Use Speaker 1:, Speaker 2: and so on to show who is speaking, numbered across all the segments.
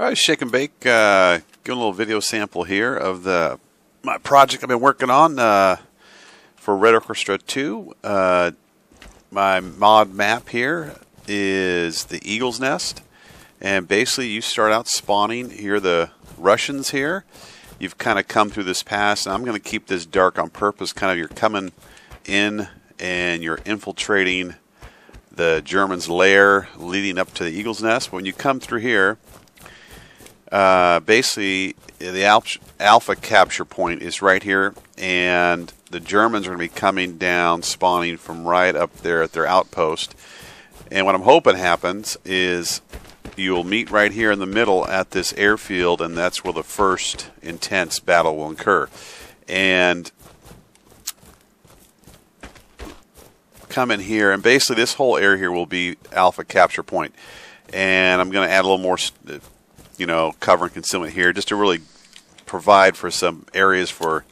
Speaker 1: All right, Shakenbake, giving a little video sample here of my project I've been working on for Red Orchestra 2. My mod map here is the Eagle's Nest, and basically you start out spawning. Here are the Russians here. You've kind of come through this pass, and I'm going to keep this dark on purpose. Kind of you're coming in and you're infiltrating the Germans' lair leading up to the Eagle's Nest. When you come through here, basically the alpha capture point is right here, and the Germans are going to be coming down, spawning from right up there at their outpost. And what I'm hoping happens is you'll meet right here in the middle at this airfield, and that's where the first intense battle will occur. And come in here, and basically this whole area here will be alpha capture point. And I'm going to add a little more cover and concealment here, just to really provide for some areas for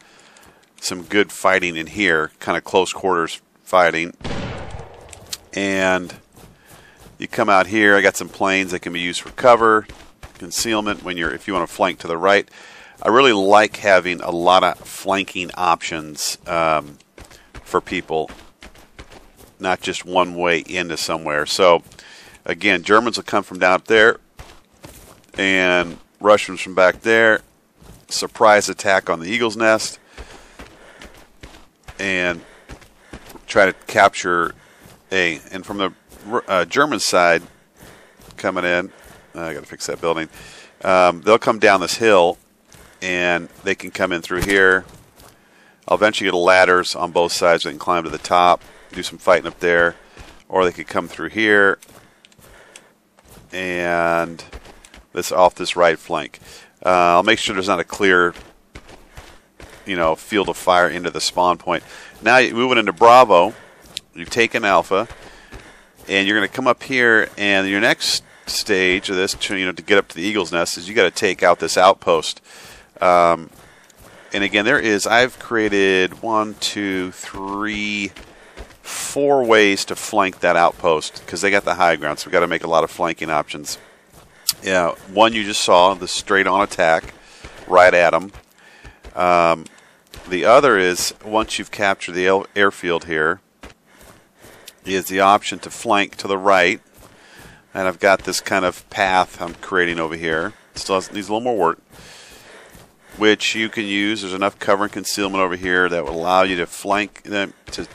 Speaker 1: some good fighting in here, kind of close quarters fighting. And you come out here, I got some planes that can be used for cover, concealment if you want to flank to the right. I really like having a lot of flanking options for people, not just one way into somewhere. So again, Germans will come from down up there, and Russians from back there. Surprise attack on the Eagle's Nest, and try to capture A. And from the German side coming in, I got to fix that building. They'll come down this hill, and they can come in through here. I'll eventually get ladders on both sides. They can climb to the top, do some fighting up there, or they could come through here and off this right flank. I'll make sure there's not a clear, field of fire into the spawn point. Now you're moving into Bravo. You've taken Alpha, and you're going to come up here. And your next stage of this, to get up to the Eagle's Nest, is you got to take out this outpost. And again, I've created 4 ways to flank that outpost, because they got the high ground. So we got to make a lot of flanking options. Yeah, one you just saw, the straight-on attack, right at them. The other is, once you've captured the airfield here, is the option to flank to the right. And I've got this kind of path I'm creating over here. Still needs a little more work, which you can use. There's enough cover and concealment over here that will allow you to flank them to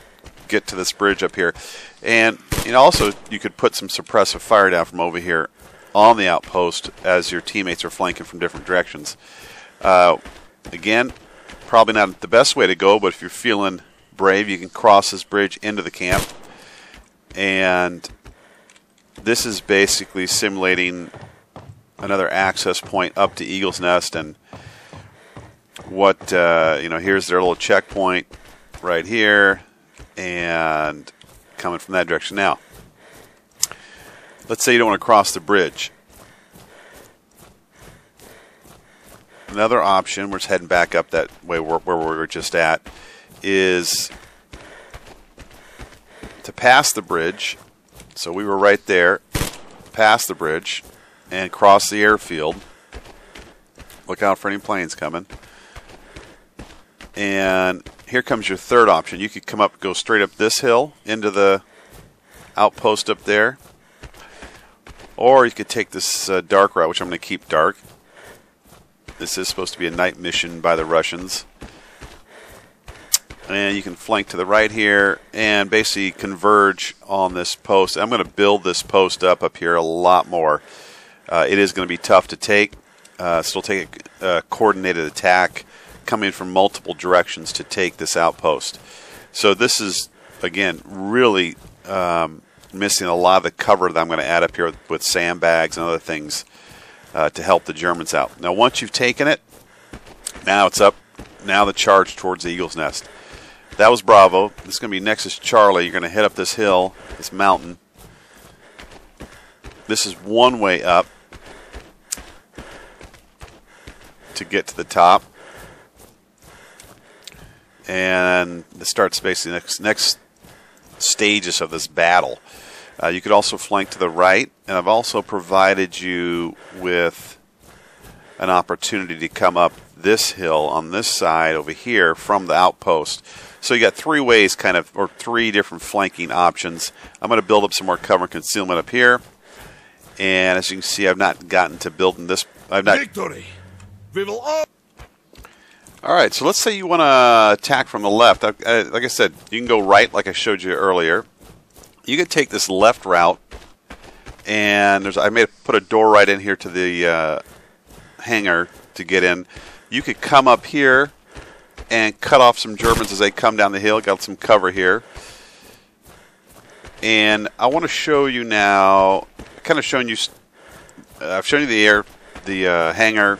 Speaker 1: get to this bridge up here. And also you could put some suppressive fire down from over here on the outpost as your teammates are flanking from different directions. Again, probably not the best way to go, but if you're feeling brave, you can cross this bridge into the camp. And this is basically simulating another access point up to Eagle's Nest. And here's their little checkpoint right here, and coming from that direction. Now, let's say you don't want to cross the bridge. Another option, we're just heading back up that way where we were just at, is to pass the bridge. So we were right there, pass the bridge, and cross the airfield. Look out for any planes coming. And here comes your third option. You could go straight up this hill into the outpost up there. Or you could take this dark route, which I'm going to keep dark. This is supposed to be a night mission by the Russians. And you can flank to the right here and basically converge on this post. I'm going to build this post up here a lot more. It is going to be tough to take. Still take a coordinated attack coming from multiple directions to take this outpost. So this is, again, really missing a lot of the cover that I'm going to add up here with sandbags and other things to help the Germans out. Now, once you've taken it, now it's up. Now the charge towards the Eagle's Nest. That was Bravo. This is going to be next is Charlie. You're going to head up this hill, this mountain. This is one way up to get to the top. And this starts basically next stages of this battle. You could also flank to the right, and I've also provided you with an opportunity to come up this hill on this side over here from the outpost. So you got 3 ways kind of, or 3 different flanking options. I'm going to build up some more cover and concealment up here. And as you can see, I've not gotten to building this.
Speaker 2: Victory! We will all...
Speaker 1: All right, so let's say you want to attack from the left. Like I said, you can go right like I showed you earlier. You can take this left route, and I may have put a door right in here to the hangar to get in. You could come up here and cut off some Germans as they come down the hill. Got some cover here. And I want to show you now, kind of showing you, I've shown you the hangar,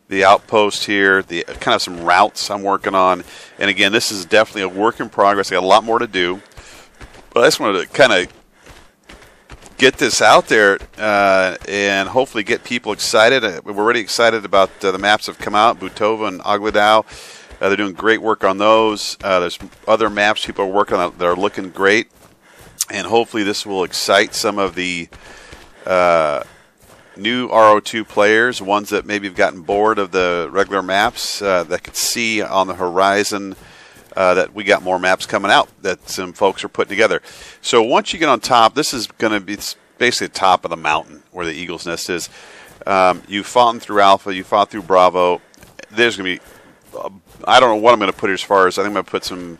Speaker 1: the outpost here, the kind of some routes I'm working on. And again, this is definitely a work in progress. I got a lot more to do. But I just wanted to kind of get this out there and hopefully get people excited. We're already excited about the maps that have come out, Butova and Ogladao. They're doing great work on those. There's other maps people are working on that are looking great. And hopefully this will excite some of the new RO2 players, ones that maybe have gotten bored of the regular maps, that could see on the horizon that we got more maps coming out that some folks are putting together. So once you get on top, this is going to be basically the top of the mountain where the Eagle's Nest is. You've fought through Alpha, you fought through Bravo. There's going to be, I don't know what I'm going to put here as far as, I think I'm going to put some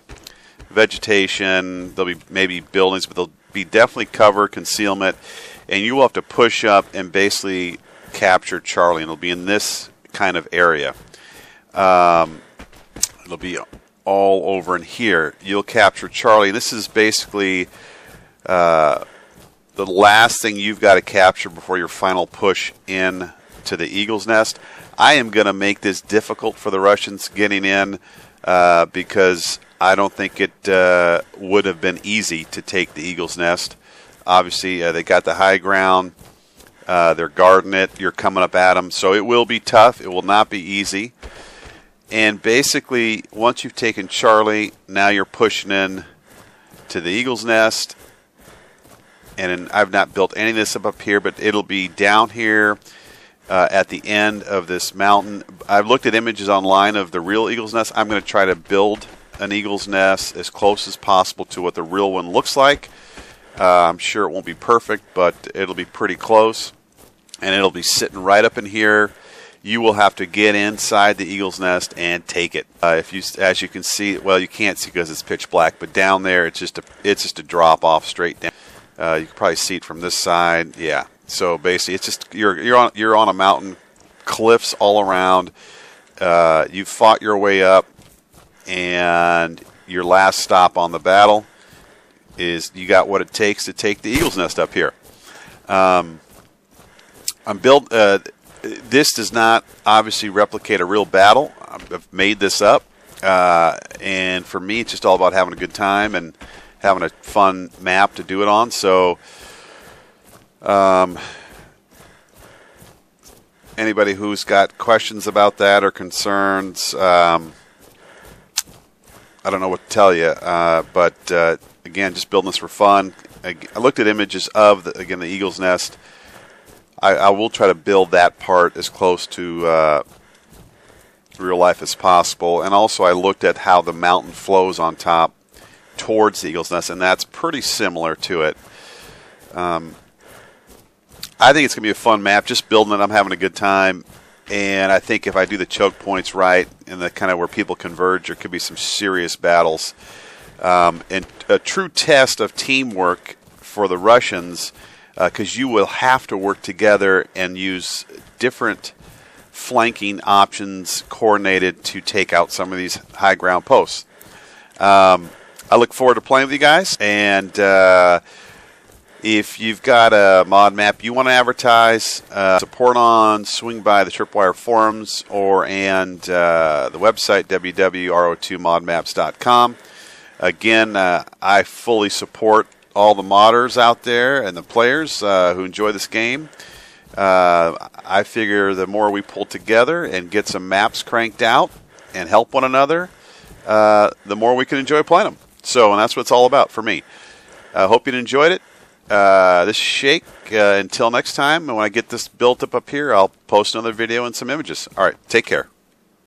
Speaker 1: vegetation, there'll be maybe buildings, but there'll be definitely cover, concealment, and you will have to push up and basically capture Charlie, and it'll be in this kind of area. It'll be all over in here. You'll capture Charlie. This is basically the last thing you've got to capture before your final push in to the Eagle's Nest. I am going to make this difficult for the Russians getting in because I don't think it would have been easy to take the Eagle's Nest. Obviously, they got the high ground. They're guarding it. You're coming up at them. So it will be tough. It will not be easy. And basically, once you've taken Charlie, now you're pushing in to the Eagle's Nest. And I've not built any of this up here, but it'll be down here at the end of this mountain. I've looked at images online of the real Eagle's Nest. I'm going to try to build an Eagle's Nest as close as possible to what the real one looks like. I'm sure it won't be perfect, but it'll be pretty close. And it'll be sitting right up in here. You will have to get inside the Eagle's Nest and take it. As you can see, well, you can't see because it's pitch black, but down there it's just a drop off straight down. You can probably see it from this side. Yeah. So basically, it's just you're on a mountain, cliffs all around. You fought your way up, and your last stop on the battle is you got what it takes to take the Eagle's Nest up here. This does not obviously replicate a real battle. I've made this up, and for me, it's just all about having a good time and having a fun map to do it on. So, anybody who's got questions about that or concerns, I don't know what to tell you. But again, just building this for fun. I looked at images of the Eagle's Nest. I will try to build that part as close to real life as possible. And also I looked at how the mountain flows on top towards the Eagle's Nest, and that's pretty similar to it. I think it's going to be a fun map. Just building it, I'm having a good time. And I think if I do the choke points right and the kind of where people converge, there could be some serious battles. And a true test of teamwork for the Russians, because you will have to work together and use different flanking options coordinated to take out some of these high ground posts. I look forward to playing with you guys, and if you've got a mod map you want to advertise, support on, swing by the Tripwire forums and the website www.ro2modmaps.com. Again, I fully support all the modders out there and the players who enjoy this game. I figure the more we pull together and get some maps cranked out and help one another, the more we can enjoy playing them. So, and that's what it's all about for me. I hope you enjoyed it. this is Shake. Until next time, and when I get this built up here, I'll post another video and some images. All right, take care.